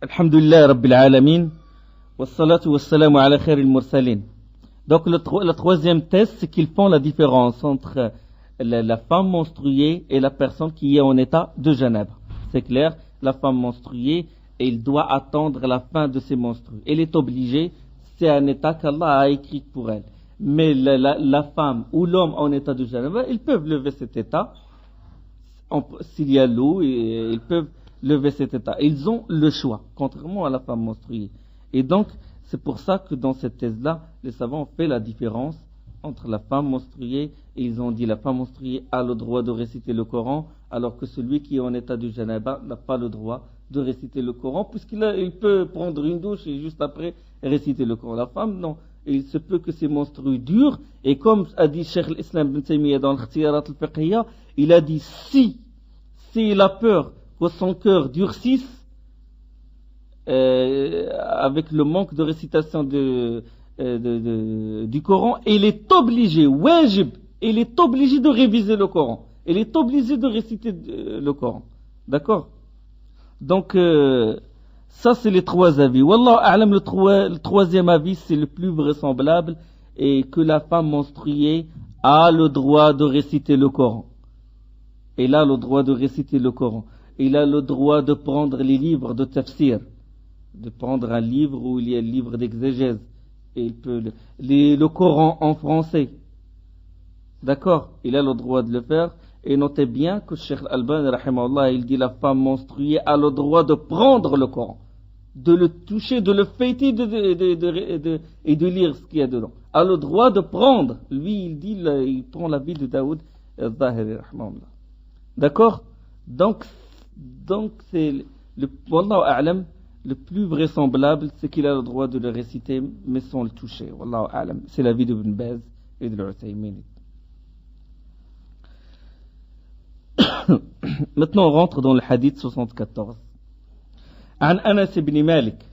Alhamdulillah Rabbil Alamin. Wassalatu wassalamu ala khairil mursalin. Donc le troisième test, c'est qu'ils font la différence entre la femme menstruée et la personne qui est en état de janab. C'est clair, la femme menstruée, elle doit attendre la fin de ses menstrues. Elle est obligée, c'est un état qu'Allah a écrit pour elle. Mais la femme ou l'homme en état de janab, ils peuvent lever cet état. S'il y a l'eau, ils peuvent lever cet état. Ils ont le choix, contrairement à la femme menstruée. Et donc, c'est pour ça que dans cette thèse-là, les savants ont fait la différence entre la femme menstruée, et ils ont dit la femme menstruée a le droit de réciter le Coran, alors que celui qui est en état de janaba n'a pas le droit de réciter le Coran, puisqu'il peut prendre une douche et juste après réciter le Coran. La femme, non. Et il se peut que ces menstrues durent, et comme a dit Cheikh l'Islam ibn Taymiyyah dans l'Ikhtiyarat al-Fiqhiyya, il a dit s'il a peur que son cœur durcisse, avec le manque de récitation du Coran, il est obligé, wajib, il est obligé de réviser le Coran, il est obligé de réciter le Coran. D'accord? Donc, ça c'est les trois avis. Wallahu a'lam, le troisième avis, c'est le plus vraisemblable, et que la femme menstruée a le droit de réciter le Coran. Elle a le droit de réciter le Coran. Il a le droit de prendre les livres de tafsir, de prendre un livre où il y a un livre d'exégèse, et il peut le Coran en français. D'accord? Il a le droit de le faire. Et notez bien que Cheikh Al-Albani, rahimahullah, il dit la femme menstruée a le droit de prendre le Coran, de le toucher, de le feuilleter et de lire ce qu'il y a dedans. A le droit de prendre. Lui, il dit, il prend l'avis de Daoud al-Zahiri, rahimahullah. D'accord? Donc c'est Wallahu a'lam, le plus vraisemblable, c'est qu'il a le droit de le réciter, mais sans le toucher. Wallahu a'lam. C'est l'avis d'Ibn Baz et de l'Uthaymin. Maintenant, on rentre dans le hadith 74. عن أنس بن مالك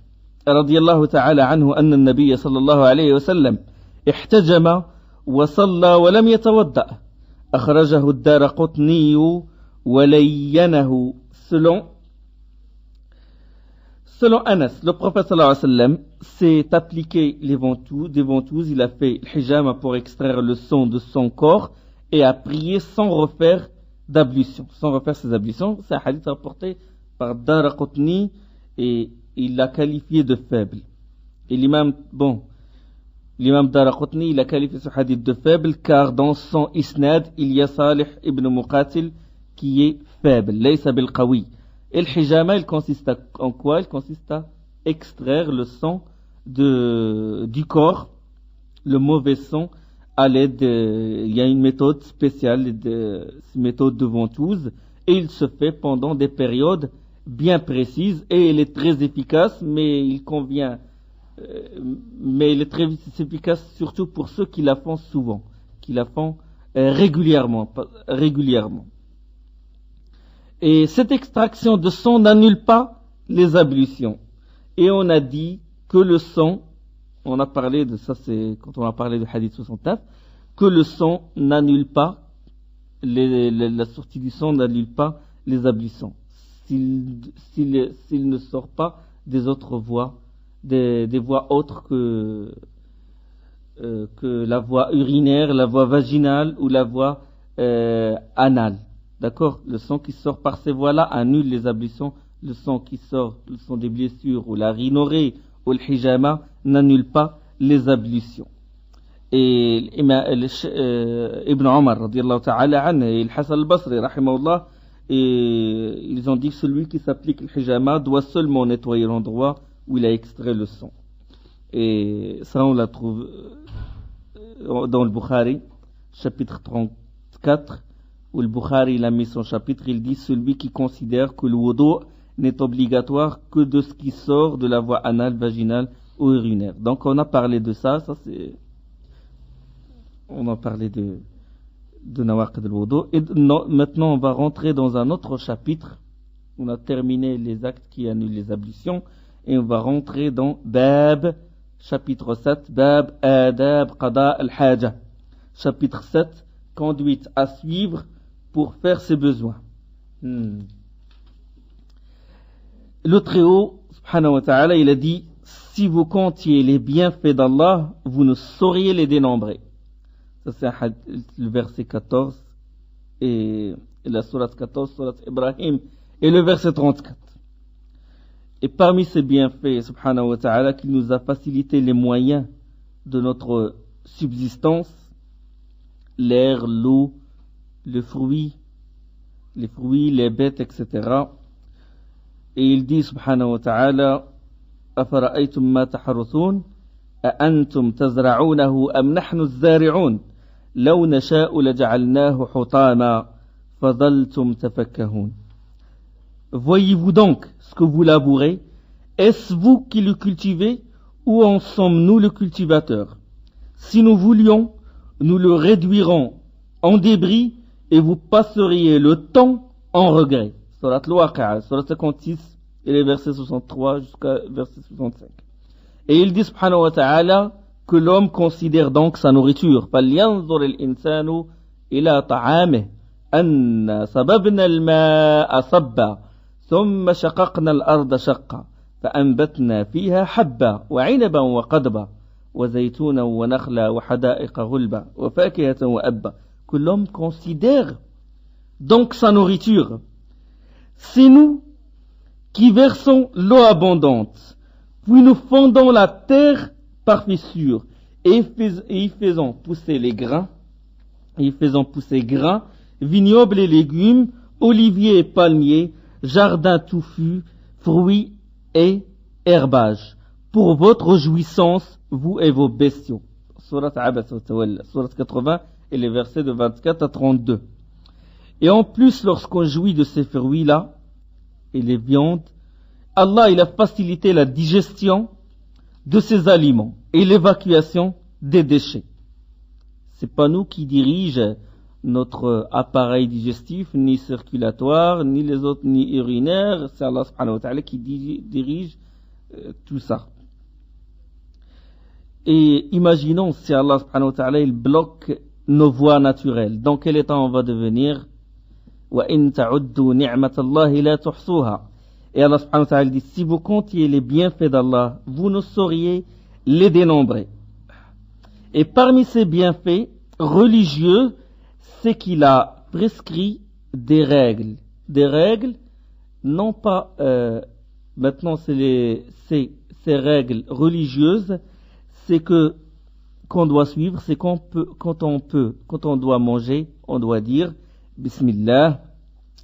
رضي الله تعالى عنه أن النبي صلى الله عليه وسلم احتجم وصلى ولم يتوضأ أخرجه الدارقطني ولينه. Selon Anas, le prophète sallallahu alayhi wa sallam s'est appliqué des ventouses, il a fait l'hijama pour extraire le sang de son corps et a prié sans refaire d'ablution, sans refaire ses ablutions. C'est un hadith rapporté par Daraqutni et il l'a qualifié de faible. Et l'imam Daraqutni, il a qualifié ce hadith de faible car dans son isnad, il y a Salih ibn Muqatil qui est faible, laysa bil qawi. Et le hijama, il consiste en quoi? Il consiste à extraire le sang du corps, le mauvais sang, à l'aide il y a une méthode spéciale, méthode de ventouse, et il se fait pendant des périodes bien précises, et elle est très efficace, mais il est très efficace surtout pour ceux qui la font souvent, qui la font régulièrement. Et cette extraction de sang n'annule pas les ablutions. Et on a dit que le sang, on a parlé de ça, c'est quand on a parlé du hadith 69, que le sang n'annule pas, la sortie du sang n'annule pas les ablutions. S'il ne sort pas des autres voies, des voies autres que la voie urinaire, la voie vaginale ou la voie anale. D'accord? Le sang qui sort par ces voies-là annule les ablutions. Le sang qui sort, le sang des blessures ou la rhinorrhée ou le hijama n'annule pas les ablutions. Et Ibn Omar radiallahu ta'ala anhu et le Hassan al-Basri rahimahullah, et ils ont dit que celui qui s'applique le hijama doit seulement nettoyer l'endroit où il a extrait le sang. Et ça on la trouve dans le Bukhari, chapitre 34, où le Bukhari il a mis son chapitre, il dit celui qui considère que le wudu n'est obligatoire que de ce qui sort de la voie anale, vaginale ou urinaire. Donc on a parlé de ça c'est on a parlé de nawaqid al-wudu. Et maintenant on va rentrer dans un autre chapitre. On a terminé les actes qui annulent les ablutions et on va rentrer dans Bab, chapitre 7, Bab Adab Qada al-Haja. Chapitre 7, conduite à suivre pour faire ses besoins. Le Très-Haut subhanahu wa ta'ala, il a dit, si vous comptiez les bienfaits d'Allah, vous ne sauriez les dénombrer. Ça c'est le verset 14 et la sourate 14, sourate Ibrahim, et le verset 34. Et parmi ces bienfaits, subhanahu wa ta'ala, qu'il nous a facilité les moyens de notre subsistance, l'air, l'eau, les fruits, les bêtes, etc. Et il dit, subhanahu wa ta'ala, أفرأيتم ما تحرثون أأنتم تزرعونه أم نحن الزارعون لو نشاء لجعلناه حطاما فظلتم تفكهون. Voyez-vous donc ce que vous labourez? Est-ce vous qui le cultivez ou en sommes-nous le cultivateur? Si nous voulions, nous le réduirons en débris et vous passeriez le temps en regret. Surat Al-Waqi'a, surat 56 et les versets 63 jusqu'à verset 65. Et il dit subhanahu wa ta'ala que l'homme considère donc sa nourriture. فَلْيَنْظُرِ الْإِنسَانُ إِلَى طَعَامِهِ أَنَّا صَبَبْنَا الْمَاءَ صَبًّا ثُمَّ شَقَقْنَا الْأَرْضَ شَقًّا فَأَنْبَتْنَا فِيهَا حَبًّا وَعِنَبًا وَقَضْبًا وَزَيْتُونًا وَنَخْلًا وَحَدَائِقَ غُلْبًا وَفَاكِهَةً وَأَبًّا. Que l'homme considère donc sa nourriture. C'est nous qui versons l'eau abondante, puis nous fondons la terre par fissure, et y faisons pousser grains, vignobles et légumes, oliviers et palmiers, jardins touffus, fruits et herbages, pour votre jouissance, vous et vos bestiaux. Surat Abasa wa Tawalla, Surat 80 et les versets de 24 à 32. Et en plus, lorsqu'on jouit de ces fruits-là, et les viandes, Allah il a facilité la digestion de ces aliments et l'évacuation des déchets. C'est pas nous qui dirigeons notre appareil digestif, ni circulatoire, ni les autres, ni urinaire. C'est Allah subhanahu wa ta'ala qui dirige tout ça. Et imaginons si Allah subhanahu wa ta'ala il bloque nos voies naturelles. Dans quel état on va devenir? وَإِن تَعُدُّوا نِعْمَةَ اللَّهِ لَا تُحْصُوهَا. Et Allah subhanahu wa ta'ala dit, si vous comptiez les bienfaits d'Allah, vous ne sauriez les dénombrer. Et parmi ces bienfaits religieux, c'est qu'il a prescrit des règles. Des règles, non pas, maintenant ces règles religieuses, c'est qu'on doit suivre, c'est quand on doit manger, on doit dire Bismillah.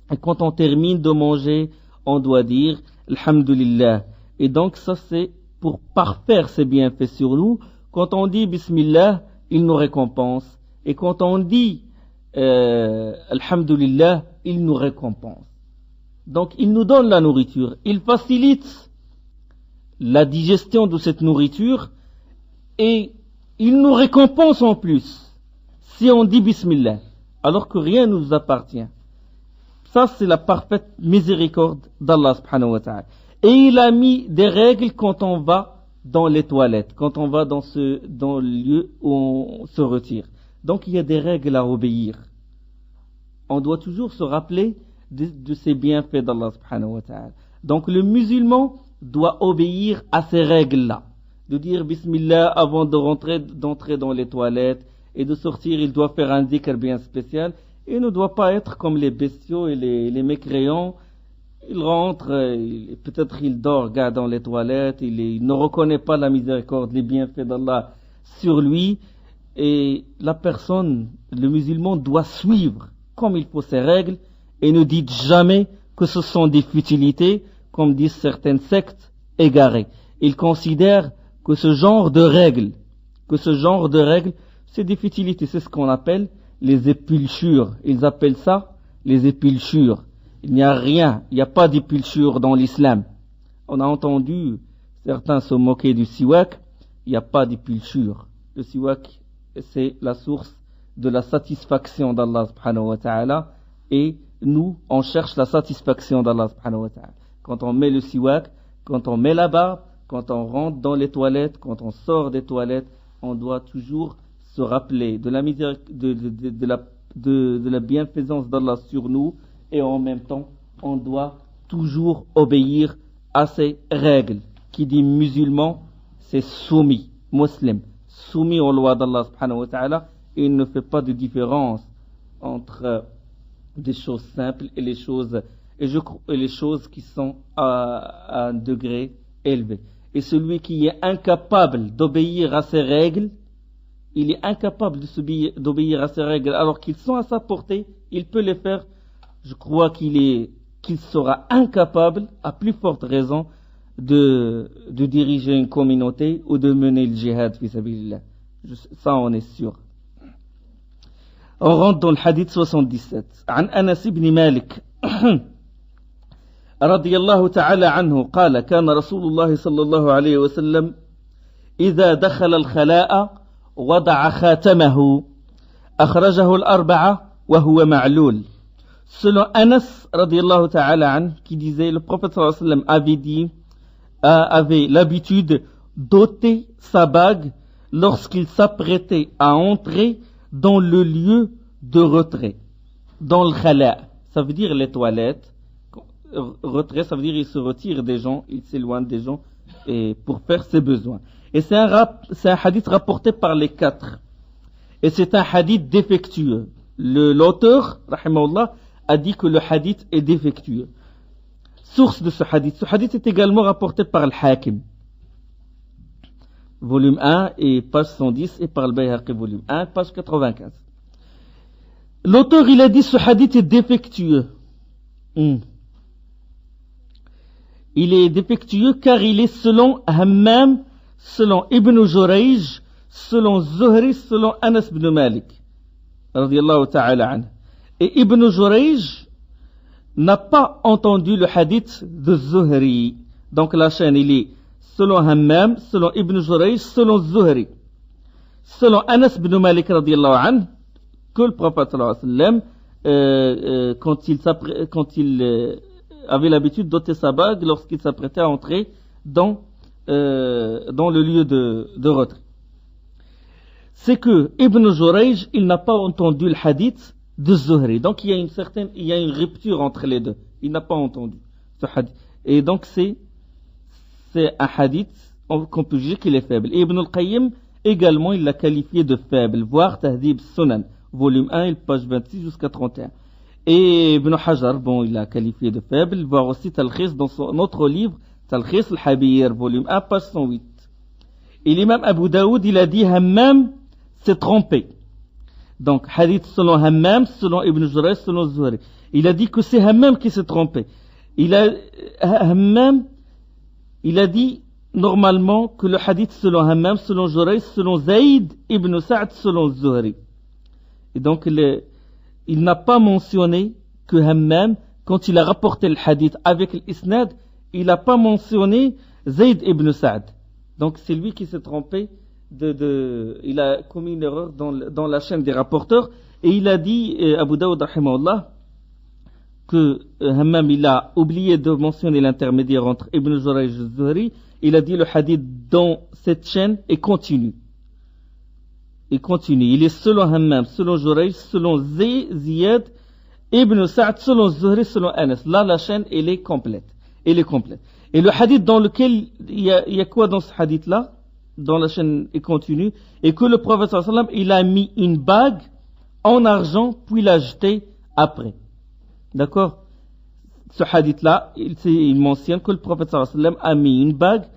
Et quand on termine de manger, on doit dire Alhamdulillah. Et donc ça c'est pour parfaire ses bienfaits sur nous. Quand on dit Bismillah, il nous récompense. Et quand on dit Alhamdulillah, il nous récompense. Donc il nous donne la nourriture. Il facilite la digestion de cette nourriture et il nous récompense en plus si on dit Bismillah, alors que rien ne nous appartient. Ça, c'est la parfaite miséricorde d'Allah subhanahu wa ta'ala. Et il a mis des règles quand on va dans les toilettes, quand on va dans le lieu où on se retire. Donc, il y a des règles à obéir. On doit toujours se rappeler de ces bienfaits d'Allah subhanahu wa ta'ala. Donc, le musulman doit obéir à ces règles-là. De dire Bismillah avant d'entrer dans les toilettes et de sortir, il doit faire un dhikr bien spécial. Il ne doit pas être comme les bestiaux et les mécréants. Il rentre, peut-être il dort, regarde dans les toilettes, il ne reconnaît pas la miséricorde, les bienfaits d'Allah sur lui. Et la personne, le musulman, doit suivre comme il faut ces règles et ne dit jamais que ce sont des futilités, comme disent certaines sectes égarées. Ils considèrent que ce genre de règles, c'est des futilités, c'est ce qu'on appelle les épulchures. Ils appellent ça les épulchures. Il n'y a rien, il n'y a pas d'épulchure dans l'islam. On a entendu certains se moquer du siwak, il n'y a pas d'épulchure. Le siwak, c'est la source de la satisfaction d'Allah subhanahu wa ta'ala, et nous, on cherche la satisfaction d'Allah subhanahu wa ta'ala. Quand on met le siwak, quand on met la barbe, quand on rentre dans les toilettes, quand on sort des toilettes, on doit toujours se rappeler de la bienfaisance d'Allah sur nous, et en même temps, on doit toujours obéir à ses règles. Qui dit musulman, c'est soumis, musulman, soumis aux lois d'Allah subhanahu wa ta'ala, et il ne fait pas de différence entre des choses simples et les choses, les choses qui sont à un degré élevé. Et celui qui est incapable d'obéir à ces règles, il est incapable d'obéir à ces règles alors qu'ils sont à sa portée, il peut les faire. Je crois qu'il sera incapable, à plus forte raison, de diriger une communauté ou de mener le djihad fi sabilillah. Ça, on est sûr. On rentre dans le hadith 77. عن أنس بن مالك رضي الله تعالى عنه قال كان رسول الله صلى الله عليه وسلم إذا دخل الخلاء وضع خاتمه أخرجه الأربعة وهو معلول. Selon Anas radiallahu ta'ala an, qui disait, le prophète sallallahu alayhi wa sallam avait l'habitude d'ôter sa bague lorsqu'il s'apprêtait à entrer dans le lieu de retrait, dans le khala. Ça veut dire les toilettes. Retrait, ça veut dire il se retire des gens, il s'éloigne des gens et pour faire ses besoins. Et c'est un hadith rapporté par les quatre. Et c'est un hadith défectueux. L'auteur, rahimahullah, a dit que le hadith est défectueux. Source de ce hadith est également rapporté par le Hakim, volume 1 et page 110, et par le Bayhaqi, volume 1, page 95. L'auteur, il a dit ce hadith est défectueux. Il est défectueux car il est selon Hammam, selon Ibn Jurayj, selon Zuhri, selon Anas ibn Malik, radiyallahu ta'ala anhu. Et Ibn Jurayj n'a pas entendu le hadith de Zuhri. Donc la chaîne, il est selon Hammam, selon Ibn Jurayj, selon Zuhri. Selon Anas ibn Malik, radiyallahu anhu, que le prophète sallallahu alayhi wa sallam, quand il avait l'habitude d'ôter sa bague lorsqu'il s'apprêtait à entrer dans le lieu de retrait. C'est que Ibn Jurayj, il n'a pas entendu le hadith de Zuhri. Donc il y a une rupture entre les deux. Il n'a pas entendu ce hadith. Et donc c'est un hadith qu'on peut juger qu'il est faible. Et Ibn al-Qayyim également, il l'a qualifié de faible. Voir Tahdhib Sunan, volume 1, page 26 jusqu'à 31. Et Ibn Hajar, il l'a qualifié de faible. Voir aussi Talkhis dans son autre livre, Talkhis al-Habir, volume 1, page 108. Et l'imam Abu Daoud, il a dit Hammam s'est trompé. Donc, hadith selon Hammam, selon Ibn Jurayj, selon Zuhri. Il a dit que c'est Hammam qui s'est trompé. Hammam, il a dit normalement que le hadith selon Hammam, selon Jurayj, selon Zayd ibn Sa'd, selon Zuhri. Et donc, il n'a pas mentionné que Hammam, quand il a rapporté le hadith avec l'isnad, il n'a pas mentionné Zayd ibn Sa'd. Donc, c'est lui qui s'est trompé. Il a commis une erreur dans la chaîne des rapporteurs, et il a dit, Abu Daoud rahimahullah, que Hammam il a oublié de mentionner l'intermédiaire entre Ibn Jurayj et Zuhri. Il a dit le hadith dans cette chaîne est continu. Il est selon Hammam, selon Jurayj, selon Ziyad, Ibn Sa'd, selon Zuhri, selon Anas. Là, la chaîne, elle est complète. Et le hadith dans lequel il y a quoi dans ce hadith-là? Dans la chaîne est continue, et que le prophète sallallahu alayhi wa sallam, il a mis une bague en argent, puis l'a jetée après. D'accord? Ce hadith-là, il mentionne que le prophète sallallahu alayhi wa sallam a mis une bague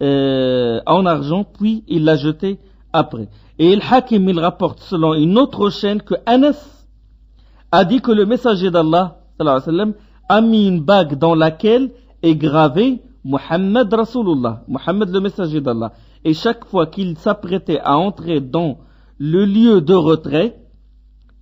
en argent, puis il l'a jetée après. Et le Hakim, il rapporte selon une autre chaîne que Anas a dit que le messager d'Allah sallallahu alayhi wa sallam a mis une bague dans laquelle est gravé Muhammad Rasulullah, Muhammad le messager d'Allah. Et chaque fois qu'il s'apprêtait à entrer dans le lieu de retrait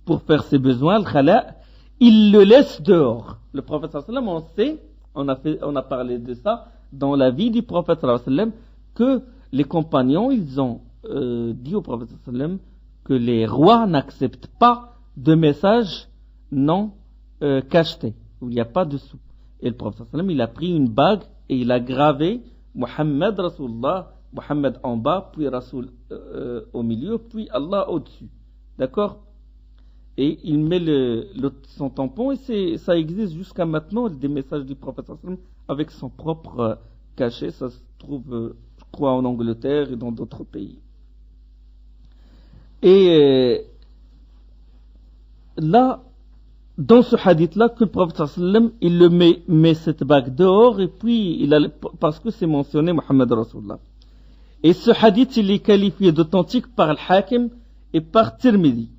pour faire ses besoins, le khala, il le laisse dehors. Le prophète sallallahu alayhi wa sallam, on a parlé de ça dans la vie du prophète sallallahu alayhi wa sallam, que les compagnons, ils ont dit au prophète sallallahu alayhi wa sallam que les rois n'acceptent pas de messages non cachetés, où il n'y a pas de sous. Et le prophète sallallahu alayhi wa sallam, il a pris une bague et il a gravé Muhammad Rasulullah, Muhammad en bas, puis Rasoul au milieu, puis Allah au-dessus. D'accord? et il met son tampon, et ça existe jusqu'à maintenant, des messages du prophète avec son propre cachet. Ça se trouve, je crois, en Angleterre et dans d'autres pays. Et là, dans ce hadith-là, que le prophète il le met cette bague dehors, et puis parce que c'est mentionné Muhammad Rasulullah. Et ce hadith, il est qualifié d'authentique par Al-Hakim et par Tirmidhi.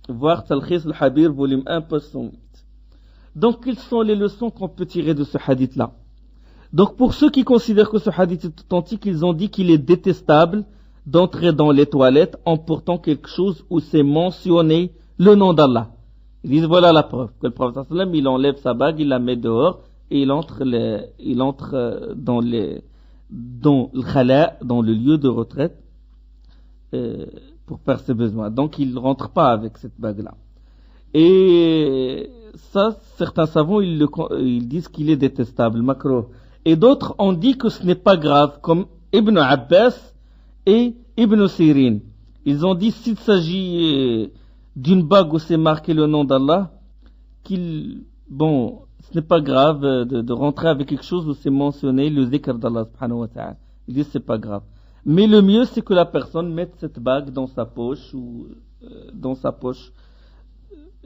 Voir Talkhis al-Habir, volume 1, page 108. Donc, quelles sont les leçons qu'on peut tirer de ce hadith-là? Donc, pour ceux qui considèrent que ce hadith est authentique, ils ont dit qu'il est détestable d'entrer dans les toilettes en portant quelque chose où c'est mentionné le nom d'Allah. Ils disent, voilà la preuve, que le prophète sallam, il enlève sa bague, il la met dehors, et il entre dans le khala, dans le lieu de retraite, pour faire ses besoins. Donc, il ne rentre pas avec cette bague-là. Et ça, certains savants, ils disent qu'il est détestable, makruh. Et d'autres ont dit que ce n'est pas grave, comme Ibn Abbas et Ibn Sirin. Ils ont dit, s'il s'agit d'une bague où c'est marqué le nom d'Allah, ce n'est pas grave de rentrer avec quelque chose où c'est mentionné le zikr d'Allah subhanahu wa ta'ala. Ils disent, c'est pas grave. Mais le mieux, c'est que la personne mette cette bague dans sa poche dans sa poche.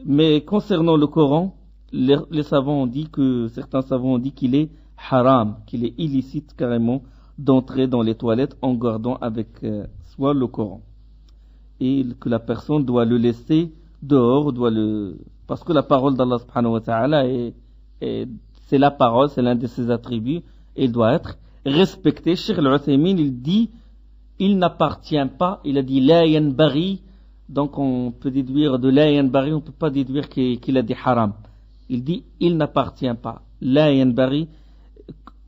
Mais concernant le Coran, certains savants ont dit qu'il est haram, qu'il est illicite carrément d'entrer dans les toilettes en gardant avec soi le Coran. Et que la personne doit le laisser dehors, parce que la parole d'Allah subhanahu wa ta'ala c'est la parole, c'est l'un de ses attributs, et il doit être respecté. Cheikh Al-Uthaymin, il dit, il n'appartient pas, il a dit la yanbaghi, donc on peut déduire de la yanbaghi, on ne peut pas déduire qu'il a dit haram. Il dit, il n'appartient pas, la yanbaghi,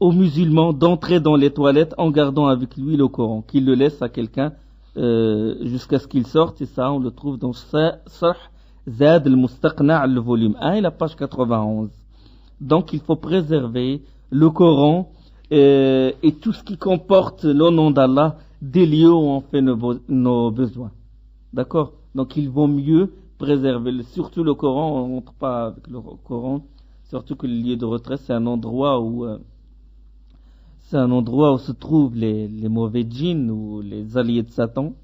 aux musulmans d'entrer dans les toilettes en gardant avec lui le Coran, qu'il le laisse à quelqu'un jusqu'à ce qu'il sorte, et ça on le trouve dans Sarh Zad al-Mustaqna' le volume 1 et la page 91. Donc il faut préserver le Coran et tout ce qui comporte le nom d'Allah des lieux où on fait nos besoins. D'accord? Donc il vaut mieux préserver, surtout le Coran, on ne rentre pas avec le Coran, surtout que le lieu de retraite c'est un endroit où se trouvent les mauvais djinns ou les alliés de Satan.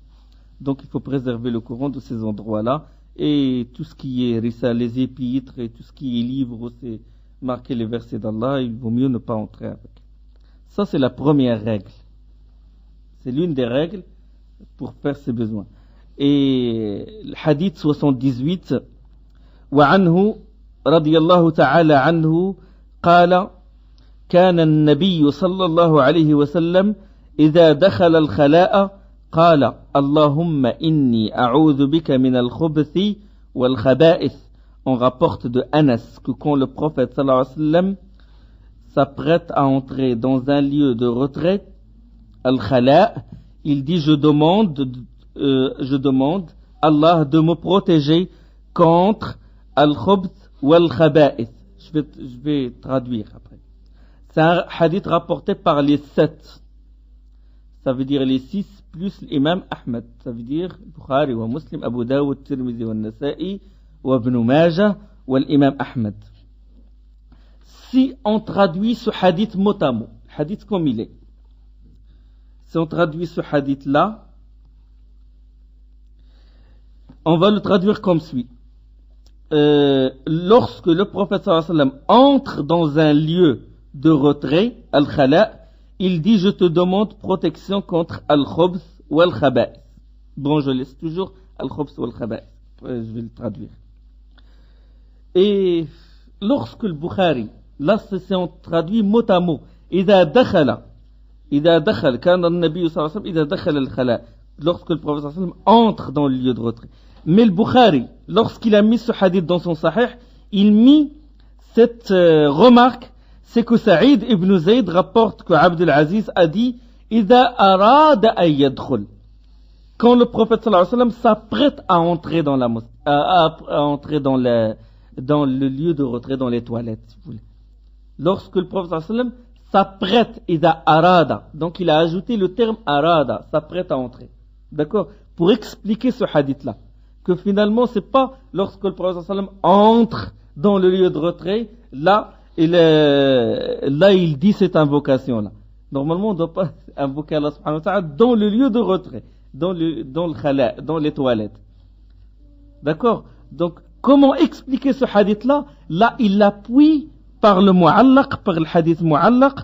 Donc il faut préserver le Coran de ces endroits-là. Et tout ce qui est les épîtres et tout ce qui est livre où c'est marqué les versets d'Allah, il vaut mieux ne pas entrer avec. Ça c'est la première règle. C'est l'une des règles pour faire ses besoins. Et le hadith 78, وعنه رضي الله تعالى عنه قال كان النبي صلى الله عليه وسلم إذا دخل الخلاء قال اللهم إني أعوذ بك من الخبث والخبائث. On rapporte de Anas que quand le prophète sallallahu alayhi wa sallam s'apprête à entrer dans un lieu de retraite, al-khala, il dit je demande Allah de me protéger contre al-khubth wal-khaba'ith. Je vais traduire après. C'est un hadith rapporté par les 7. Ça veut dire les 6 plus l'imam Ahmed. Ça veut dire Bukhari wa Muslim, Abu Dawud, Tirmidhi wa Nasa'i wa Ibn Majah wa l'imam Ahmed. Si on traduit ce hadith mot à mot, hadith comme il est, si on traduit ce hadith là, on va le traduire comme suit. Lorsque le prophète sallallahu alayhi wa sallam entre dans un lieu de retrait, al-khala, il dit je te demande protection contre al-khubth ou al-khaba'ith. Bon, je laisse toujours al-khubth ou al-khaba'ith. Je vais le traduire. Et lorsque le Bukhari, là c'est on traduit mot à mot, إذا دخل كان النبي صلى الله عليه وسلم إذا دخل الخلاء, lorsque le prophète sallallahu alayhi wa sallam entre dans le lieu de retrait. Mais le Bukhari, lorsqu'il a mis ce hadith dans son sahih, il mit cette remarque, c'est que Saïd ibn Zayd rapporte que Abdul Aziz a dit إذا أراد أن يدخل. Quand le prophète sallallahu alayhi wa sallam s'apprête à entrer dans la mosquée, à entrer dans le lieu de retrait, dans les toilettes, si vous voulez. Lorsque le prophète sallallahu alayhi wa sallam s'apprête, إذا أراد, donc il a ajouté le terme arada, s'apprête à entrer. D'accord? Pour expliquer ce hadith-là. que finalement c'est pas lorsque le prophète sallam entre dans le lieu de retrait, là il dit cette invocation là. Normalement on ne doit pas invoquer Allah subhanahu wa ta'ala dans le lieu de retrait, dans le khala, dans les toilettes. D'accord? Donc comment expliquer ce hadith là? Là il l'appuie par le mu'allaq, par le hadith mu'allaq,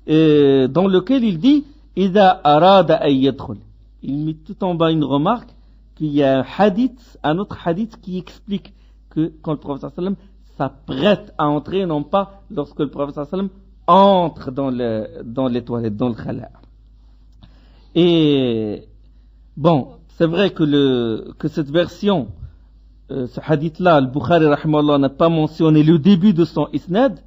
dans lequel il dit إذا أراد أن يدخل. Il met tout en bas une remarque qu'il y a un autre hadith qui explique que quand le prophète sallam s'apprête à entrer, non pas lorsque le prophète sallam entre dans les toilettes, dans le khala. Et bon, c'est vrai que cette version, ce hadith-là, le Bukhari rahimahullah n'a pas mentionné le début de son isnad,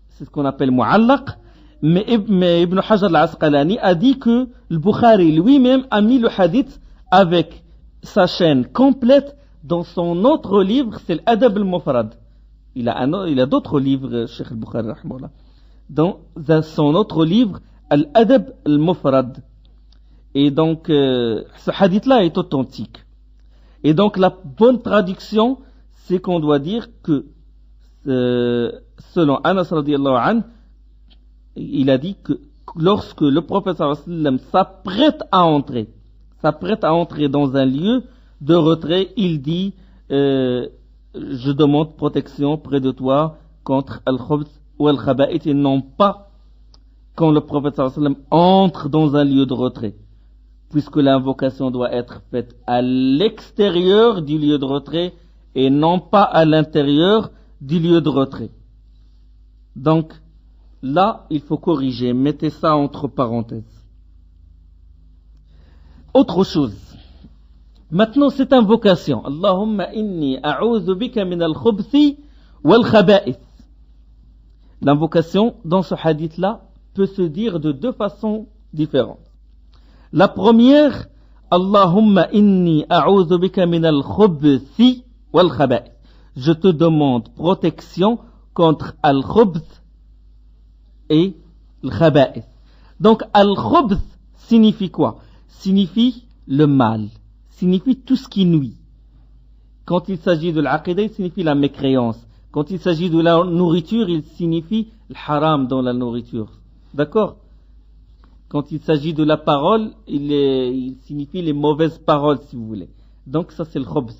c'est ce qu'on appelle mu'allaq. Mais Ibn Hajar al-Asqalani a dit que le Bukhari lui-même a mis le hadith avec sa chaîne complète dans son autre livre, c'est l'Adab al-Mufrad. Il a d'autres livres, Cheikh al-Bukhari rahimahullah. Dans son autre livre, l'Adab al-Mufrad. Et donc, ce hadith-là est authentique. Et donc, la bonne traduction, c'est qu'on doit dire que, selon Anas radiyallahu anhu, il a dit que lorsque le prophète sallallahu alayhi wa sallam s'apprête à entrer dans un lieu de retrait, il dit je demande protection près de toi contre al-khubth ou al-khaba'ith, et non pas quand le prophète sallallahu alayhi wa sallam entre dans un lieu de retrait, puisque l'invocation doit être faite à l'extérieur du lieu de retrait et non pas à l'intérieur du lieu de retrait. Donc là, il faut corriger. Mettez ça entre parenthèses. Autre chose. Maintenant, cette invocation. Allahumma inni a'udhu bika min al-khubthi wal khaba'ith. L'invocation, dans ce hadith-là, peut se dire de deux façons différentes. La première, Allahumma inni a'udhu bika min al-khubthi wal khaba'ith. Je te demande protection contre al-khubth et al-khaba'ith. Donc al-khubth signifie quoi? Signifie le mal, signifie tout ce qui nuit. Quand il s'agit de l'aqidah, il signifie la mécréance. Quand il s'agit de la nourriture, il signifie le haram dans la nourriture. D'accord? Quand il s'agit de la parole, il signifie les mauvaises paroles, si vous voulez. Donc ça c'est le khubth.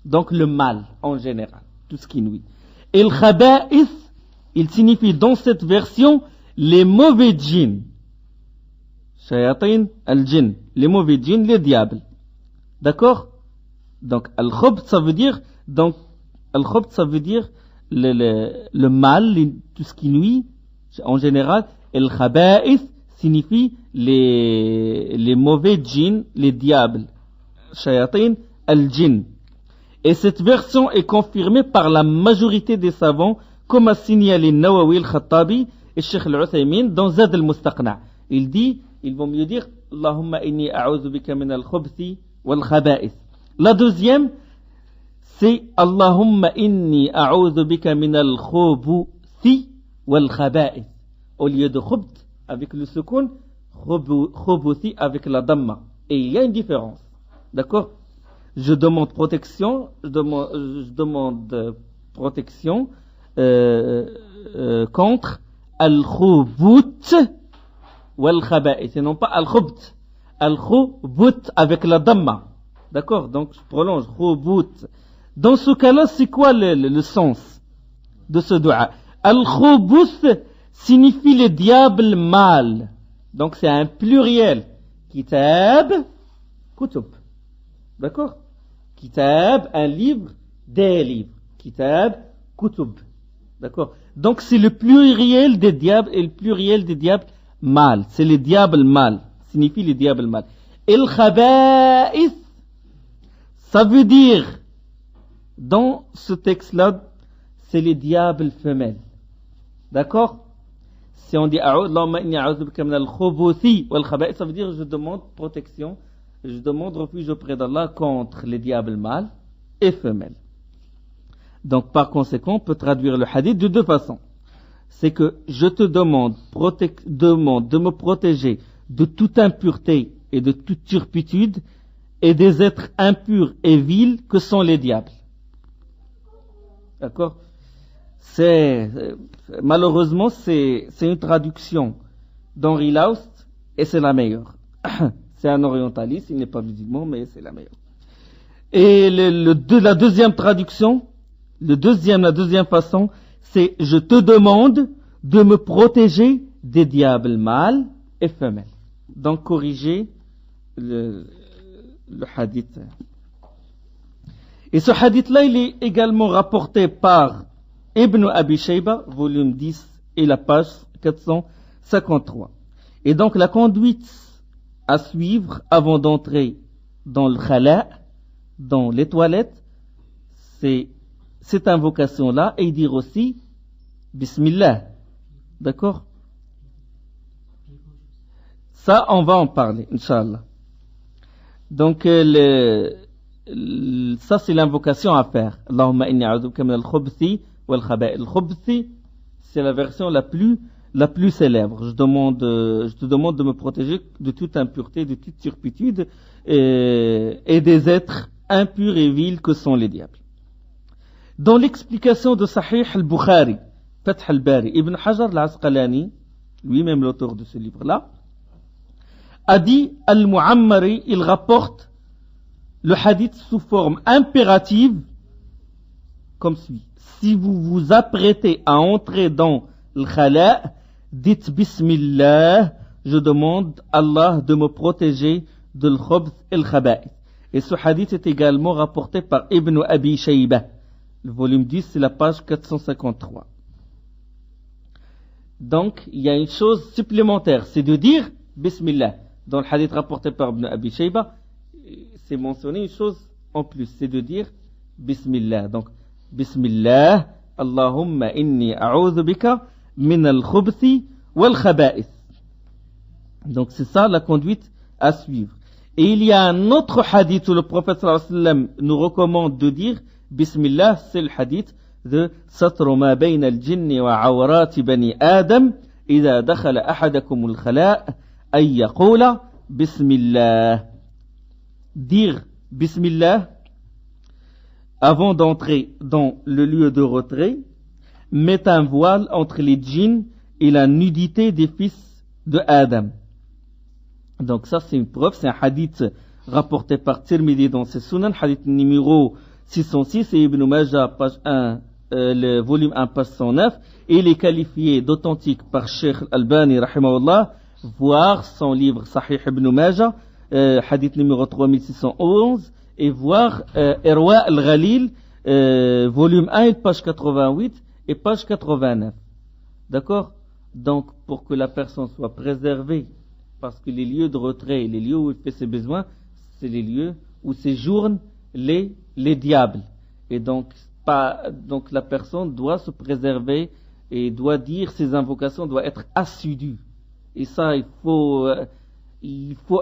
Donc le mal en général, tout ce qui nuit. Et le khaba'ith, il signifie dans cette version les mauvais djinns. Shayatin al-jinn, les mauvais djinns, les diables. D'accord? Donc al-khubth ça veut dire le mal, tout ce qui nuit en général, et le khaba'ith signifie les mauvais djinns, les diables. Shayatin al-jinn. Et cette version est confirmée par la majorité des savants, comme a signalé Nawawi al-Khattabi et Cheikh al-Uthaymin dans Zad al-Mustaqna'. Ils vont mieux dire Allahumma inni a'udhu bika min al-khubthi wal khaba'ith. La deuxième, c'est Allahumma inni a'udhu bika min al-khubuthi wal khaba'ith. Au lieu de khubth avec le sukun, khubuthi avec la damma. Et il y a une différence. D'accord? Je demande protection, contre al-khubuth wal khaba'ith, et non pas al-khubt. Al-khubuth avec la damma. D'accord? Donc je prolonge, khubuth. Dans ce cas-là, c'est quoi le sens de ce dua? Al-khubuth signifie le diable mal. Donc c'est un pluriel. Kitab, kutub. D'accord? Kitab, un livre, des livres. Kitab, kutub. D'accord? Donc c'est le pluriel des diables, et le pluriel des diables mal. C'est les diables mal. Signifie les diables mal. Et le khaba'ith, ça veut dire, dans ce texte-là, c'est les diables femelles. D'accord? Si on dit Allahumma inni a'udhu bika min al-khubuthi wal khaba'ith, ça veut dire je demande protection, je demande refuge auprès d'Allah contre les diables mâles et femelles. Donc par conséquent, on peut traduire le hadith de deux façons. C'est que je te demande de me protéger de toute impureté et de toute turpitude, et des êtres impurs et vils que sont les diables. D'accord? Malheureusement, c'est une traduction d'Henri Laust et c'est la meilleure. C'est un orientaliste, il n'est pas musulman, mais c'est la meilleure. Et la deuxième traduction, la deuxième façon, c'est je te demande de me protéger des diables mâles et femelles. Donc corriger le hadith. Et ce hadith-là, il est également rapporté par Ibn Abi Shayba, volume 10 et la page 453. Et donc la conduite à suivre avant d'entrer dans le khala, dans les toilettes, c'est cette invocation-là et dire aussi Bismillah. D'accord? Ça, on va en parler, Inch'Allah. Donc, ça, c'est l'invocation à faire. Allahumma inni a'udhuka min al-khubthi wal-khaba'ith. Al-khubthi, c'est la version la plus célèbre. Je te demande de me protéger de toute impureté, de toute turpitude et des êtres impurs et vils que sont les diables. Dans l'explication de Sahih al-Bukhari, Fath al-Bari, Ibn Hajar al-Asqalani, lui-même l'auteur de ce livre-là, a dit Al-Mu'ammari, il rapporte le hadith sous forme impérative, comme suit. Si vous vous apprêtez à entrer dans le khala, dites Bismillah, je demande à Allah de me protéger de l'khubth et l'khaba'ith. Et ce hadith est également rapporté par Ibn Abi Shayba. Le volume 10, c'est la page 453. Donc, il y a une chose supplémentaire, c'est de dire Bismillah. Dans le hadith rapporté par Ibn Abi Shayba, c'est mentionné une chose en plus, c'est de dire Bismillah. Donc, Bismillah, Allahumma inni a'udhu bika min al-khubthi wal-khaba'ith. Donc, c'est ça la conduite à suivre. Et il y a un autre hadith où le prophète sallallahu alayhi wa sallam nous recommande de dire Bismillah, c'est le hadith de Satru ma bayna al-jinni wa awrati bani Adam idha dakhala ahadakum al-khala' ay yaqula Bismillah. Dire Bismillah avant d'entrer dans le lieu de retrait met un voile entre les djinns et la nudité des fils de Adam. Donc ça c'est une preuve, c'est un hadith rapporté par Tirmidhi dans ses Sunan, hadith numéro 606 et Ibn Majah, page 1, le volume 1, page 109, et il est qualifié d'authentique par Sheikh Al-Albani, rahimahullah, voir son livre Sahih Ibn Majah, hadith numéro 3611, et voir Irwa Al-Ghalil, volume 1, page 88 et page 89. D'accord? Donc, pour que la personne soit préservée, parce que les lieux de retrait, les lieux où il fait ses besoins, c'est les lieux où séjournent les diables. Et donc la personne doit se préserver et doit dire ses invocations, doit être assidue. Et ça, il faut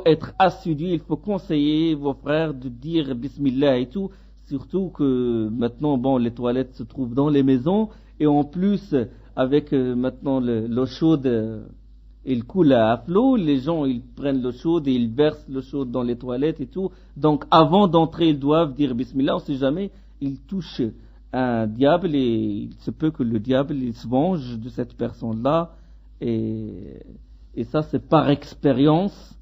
être assidu, il faut conseiller vos frères de dire Bismillah et tout. Surtout que maintenant, bon, les toilettes se trouvent dans les maisons et en plus, avec maintenant l'eau chaude, il coule à flot, les gens ils prennent l'eau chaude et ils versent l'eau chaude dans les toilettes et tout. Donc avant d'entrer, ils doivent dire Bismillah, on ne sait jamais, ils touchent un diable et il se peut que le diable il se venge de cette personne-là. Et ça c'est par expérience.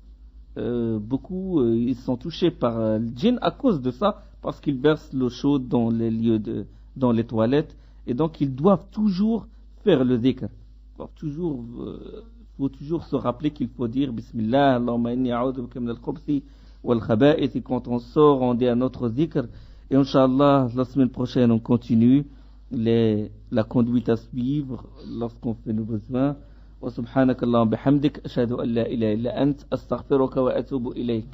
Beaucoup ils sont touchés par le djinn à cause de ça, parce qu'ils versent l'eau chaude dans les lieux dans les toilettes. Et donc ils doivent toujours faire le dhikr. Faut toujours se rappeler qu'il faut dire Bismillah, Allahumma inni a'udhu bika min al-khubthi wal-khaba'ith. Et quand on sort, on dit un autre dhikr. Et Inch'Allah, la semaine prochaine, on continue la conduite à suivre lorsqu'on fait nos besoins. Wa subhanakallahumma bihamdik, ashhadu an la ilaha illa ant, astaghfiruka wa atubu ilayk.